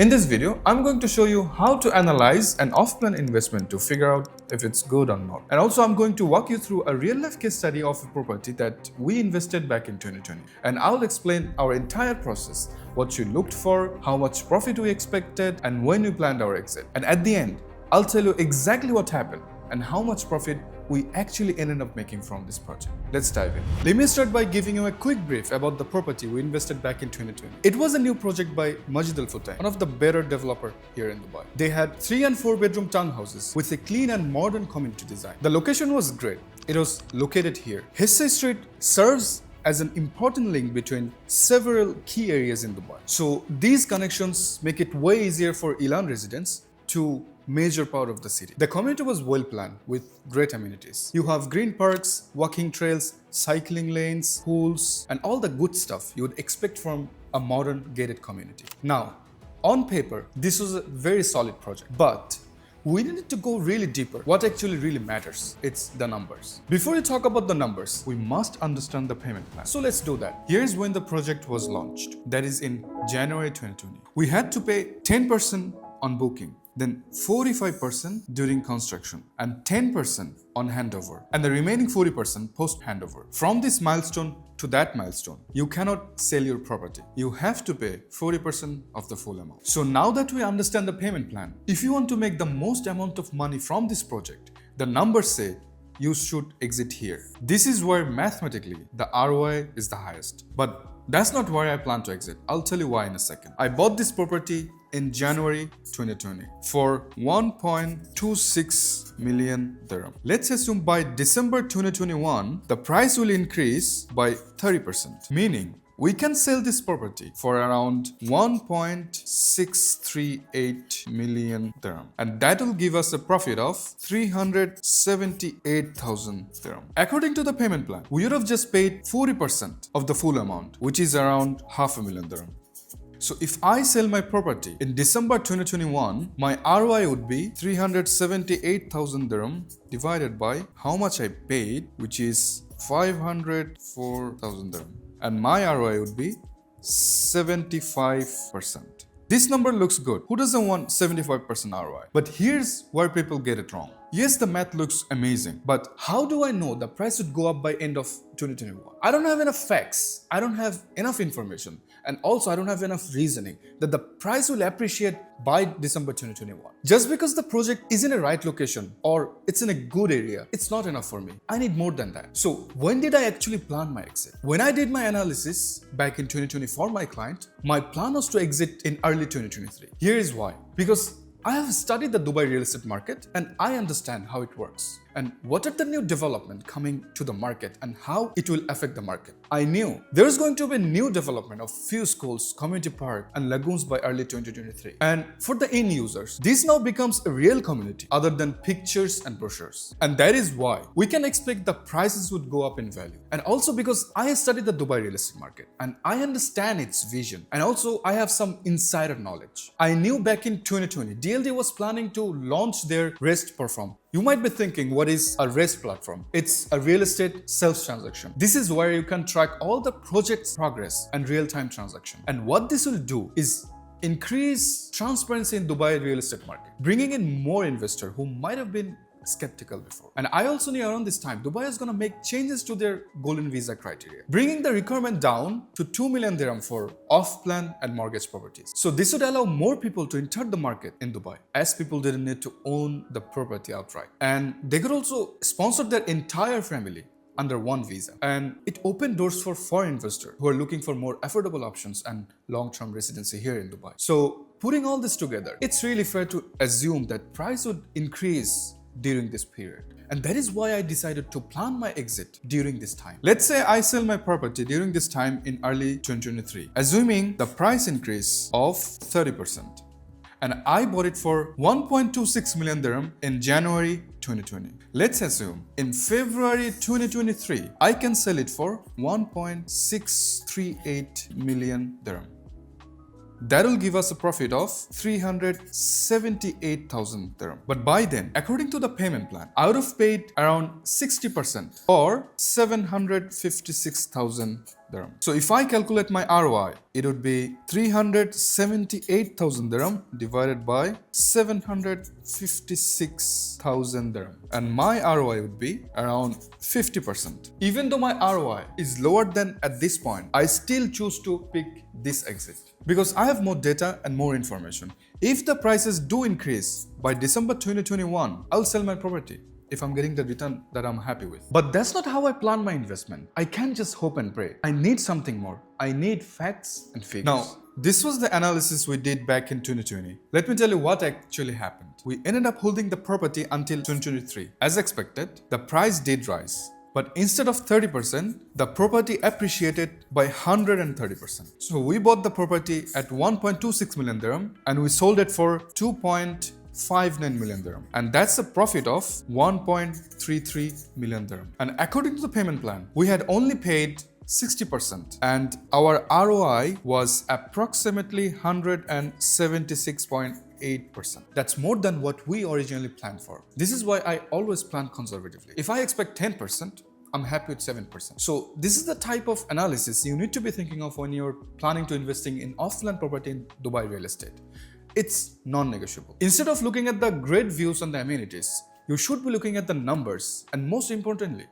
In this video, I'm going to show you how to analyze an off-plan investment to figure out if it's good or not. And also I'm going to walk you through a real-life case study of a property that we invested back in 2020. And I'll explain our entire process, what you looked for, how much profit we expected, and when we planned our exit. And at the end, I'll tell you exactly what happened and how much profit we actually ended up making from this project. Let's dive in. Let me start by giving you a quick brief about the property we invested back in 2020. It was a new project by Majid Al Futtaim, one of the better developer here in Dubai. They had 3 and 4 bedroom townhouses with a clean and modern community design. The location was great. It was located here. Hissa Street serves as an important link between several key areas in Dubai. So these connections make it way easier for Ilan residents to major part of the city. The community was well planned with great amenities. You have green parks, walking trails, cycling lanes, pools, and all the good stuff you would expect from a modern gated community. Now, on paper, this was a very solid project, but we needed to go really deeper. What actually really matters? It's the numbers. Before you talk about the numbers, we must understand the payment plan. So let's do that. Here's when the project was launched. That is in January 2020. We had to pay 10% on booking, then 45% during construction, and 10% on handover, and the remaining 40% post handover. From this milestone to that milestone, you cannot sell your property. You have to pay 40% of the full amount. So now that we understand the payment plan, if you want to make the most amount of money from this project, the numbers say you should exit here. This is where mathematically the ROI is the highest. But that's not where I plan to exit. I'll tell you why in a second. I bought this property in January 2020 for 1.26 million dirham. Let's assume by December 2021, the price will increase by 30%, meaning we can sell this property for around 1.638 million dirham, and that will give us a profit of 378,000 dirham. According to the payment plan, we would have just paid 40% of the full amount, which is around 500,000 dirham. So if I sell my property in December 2021, my ROI would be 378,000 dirham divided by how much I paid, which is 504,000 dirham. And my ROI would be 75%. This number looks good. Who doesn't want 75% ROI? But here's where people get it wrong. Yes, the math looks amazing, but how do I know the price would go up by end of 2021? I don't have enough facts. I don't have enough information. And also I don't have enough reasoning that the price will appreciate by December 2021. Just because the project is in a right location or it's in a good area, it's not enough for me. I need more than that. So when did I actually plan my exit? When I did my analysis back in 2020 for my client, my plan was to exit in early 2023. Here is why. Because I have studied the Dubai real estate market and I understand how it works and what are the new development coming to the market and how it will affect the market. I knew there is going to be a new development of few schools, community park and lagoons by early 2023. And for the end users, this now becomes a real community other than pictures and brochures. And that is why we can expect the prices would go up in value. And also because I studied the Dubai real estate market and I understand its vision. And also I have some insider knowledge. I knew back in 2020, DLD was planning to launch their REST platform. You might be thinking, what is a REST platform? It's a real estate self-transaction. This is where you can track all the project's progress and real-time transaction. And what this will do is increase transparency in Dubai real estate market, bringing in more investors who might have been skeptical before. And I also knew around this time, Dubai is going to make changes to their golden visa criteria, bringing the requirement down to 2 million dirham for off-plan and mortgage properties. So this would allow more people to enter the market in Dubai, as people didn't need to own the property outright. And they could also sponsor their entire family under one visa. And it opened doors for foreign investors who are looking for more affordable options and long-term residency here in Dubai. So putting all this together, it's really fair to assume that price would increase during this period. And that is why I decided to plan my exit during this time. Let's say I sell my property during this time in early 2023, assuming the price increase of 30%. And I bought it for 1.26 million dirham in January 2020. Let's assume in February 2023, I can sell it for 1.638 million dirham. That will give us a profit of 378,000 dirham. But by then, according to the payment plan, I would have paid around 60% or 756,000 dirham. So if I calculate my ROI, it would be 378,000 dirham divided by 756,000 dirham. And my ROI would be around 50%. Even though my ROI is lower than at this point, I still choose to pick this exit because I have more data and more information. If the prices do increase by December 2021, I'll sell my property if I'm getting the return that I'm happy with. But that's not how I plan my investment. I can't just hope and pray. I need something more. I need facts and figures. Now, this was the analysis we did back in 2020. Let me tell you what actually happened. We ended up holding the property until 2023. As expected, the price did rise. But instead of 30%, the property appreciated by 130%. So we bought the property at 1.26 million dirham and we sold it for 2.59 million dirham. And that's a profit of 1.33 million dirham. And according to the payment plan, we had only paid 60% and our ROI was approximately 176.8%. That's more than what we originally planned for. This is why I always plan conservatively. If I expect 10%, I'm happy with 7%. So this is the type of analysis you need to be thinking of when you're planning to investing in off-land property in Dubai real estate. It's non-negotiable. Instead of looking at the great views and the amenities, you should be looking at the numbers, and most importantly,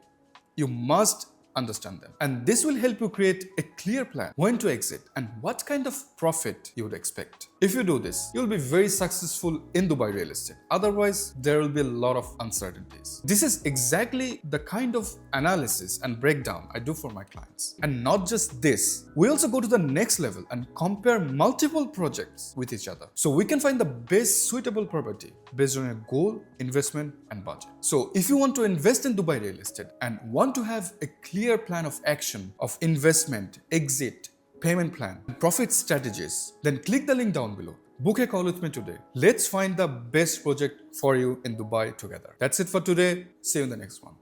you must understand them. And this will help you create a clear plan when to exit and what kind of profit you would expect. If you do this, you'll be very successful in Dubai real estate. Otherwise, there will be a lot of uncertainties. This is exactly the kind of analysis and breakdown I do for my clients. And not just this, we also go to the next level and compare multiple projects with each other. So we can find the best suitable property based on a goal, investment, and budget. So if you want to invest in Dubai real estate and want to have a clear plan of action of investment, exit, payment plan, and profit strategies, then click the link down below. Book a call with me today. Let's find the best project for you in Dubai together. That's it for today. See you in the next one.